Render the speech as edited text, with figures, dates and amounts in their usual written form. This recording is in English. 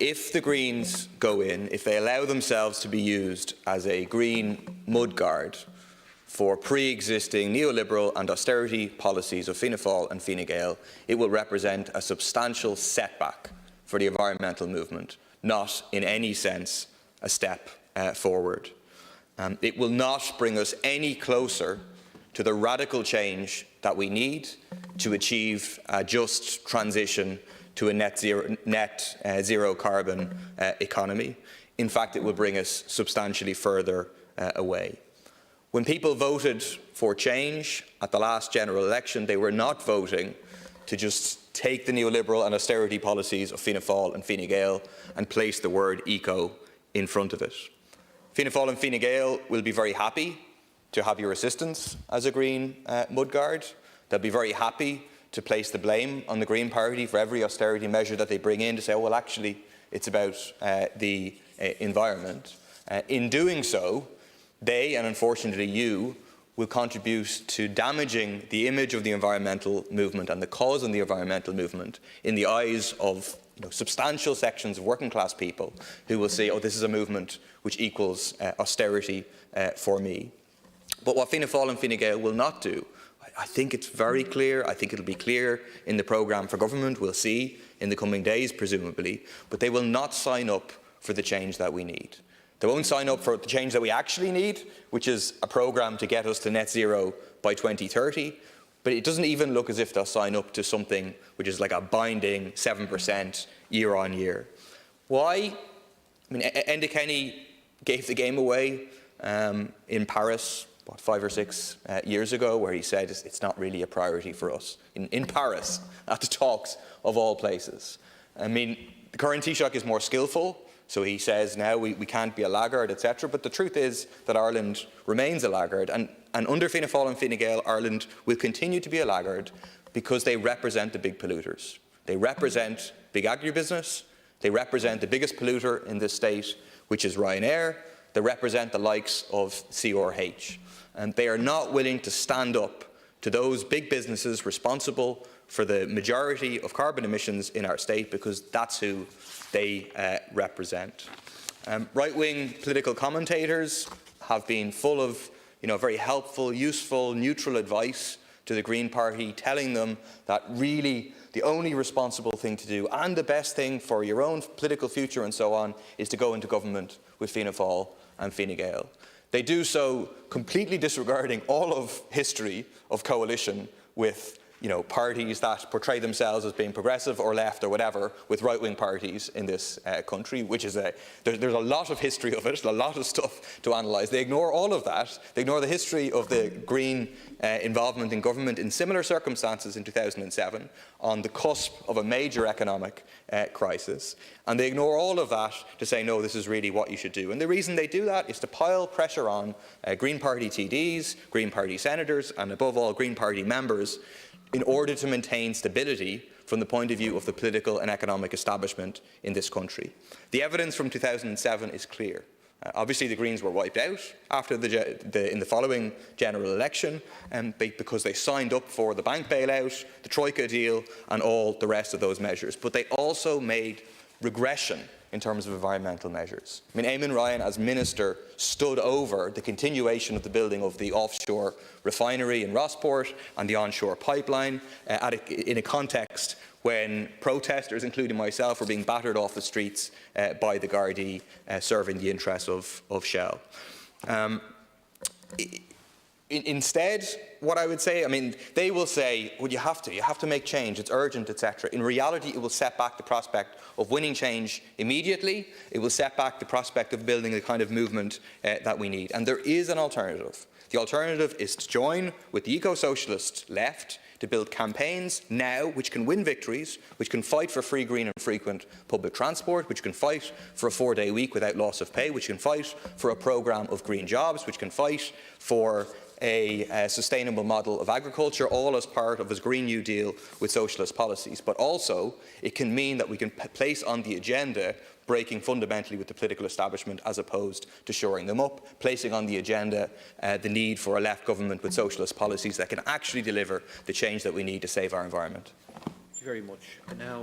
if the Greens go in, if they allow themselves to be used as a green mudguard for pre-existing neoliberal and austerity policies of Fianna Fáil and Fine Gael, it will represent a substantial setback for the environmental movement, not in any sense a step forward. It will not bring us any closer to the radical change that we need to achieve a just transition to a net zero carbon economy. In fact, it will bring us substantially further away. When people voted for change at the last general election, they were not voting to just take the neoliberal and austerity policies of Fianna Fáil and Fine Gael and place the word eco in front of it. Fianna Fáil and Fine Gael will be very happy to have your assistance as a green mudguard. They'll be very happy to place the blame on the Green Party for every austerity measure that they bring in, to say, oh, well, actually, it's about the environment. In doing so, they, and unfortunately you, will contribute to damaging the image of the environmental movement and the cause of the environmental movement in the eyes of substantial sections of working class people who will say, oh, this is a movement which equals austerity for me. But what Fianna Fáil and Fine Gael will not do, I think it's very clear, I think it'll be clear in the programme for government, we'll see in the coming days presumably, but they will not sign up for the change that we need. They won't sign up for the change that we actually need, which is a programme to get us to net zero by 2030, but it doesn't even look as if they'll sign up to something which is like a binding 7% year on year. Why? I mean, Enda Kenny gave the game away in Paris, 5 or 6 years ago, where he said it's not really a priority for us. In Paris, at the talks of all places. I mean, the current Taoiseach is more skillful, so he says now we can't be a laggard, etc. But the truth is that Ireland remains a laggard, and under Fianna Fáil and Fine Gael, Ireland will continue to be a laggard because they represent the big polluters. They represent big agribusiness, they represent the biggest polluter in this state, which is Ryanair, they represent the likes of CRH. And they are not willing to stand up to those big businesses responsible for the majority of carbon emissions in our state, because that's who they represent. Right-wing political commentators have been full of very helpful, useful, neutral advice to the Green Party, telling them that really the only responsible thing to do and the best thing for your own political future and so on is to go into government with Fianna Fáil and Fine Gael. They do so completely disregarding all of history of coalition with parties that portray themselves as being progressive or left or whatever, with right-wing parties in this country, which is there's a lot of history of it, a lot of stuff to analyse. They ignore all of that. They ignore the history of the Green involvement in government in similar circumstances in 2007, on the cusp of a major economic crisis, and they ignore all of that to say, no, this is really what you should do. And the reason they do that is to pile pressure on Green Party TDs, Green Party senators, and above all, Green Party members, in order to maintain stability from the point of view of the political and economic establishment in this country. The evidence from 2007 is clear. Obviously, the Greens were wiped out after in the following general election because they signed up for the bank bailout, the Troika deal, and all the rest of those measures. But they also made regression in terms of environmental measures. I mean, Eamon Ryan, as Minister, stood over the continuation of the building of the offshore refinery in Rossport and the onshore pipeline in a context when protesters, including myself, were being battered off the streets by the Gardaí serving the interests of Shell. Instead, what I would say, I mean, they will say, well, you have to make change, it's urgent, etc. In reality, it will set back the prospect of winning change immediately. It will set back the prospect of building the kind of movement that we need. And there is an alternative. The alternative is to join with the eco-socialist left to build campaigns now which can win victories, which can fight for free, green and frequent public transport, which can fight for a 4-day week without loss of pay, which can fight for a programme of green jobs, which can fight for a sustainable model of agriculture, all as part of his Green New Deal with socialist policies. But also, it can mean that we can place on the agenda breaking fundamentally with the political establishment as opposed to shoring them up, placing on the agenda the need for a left government with socialist policies that can actually deliver the change that we need to save our environment. Thank you very much. Now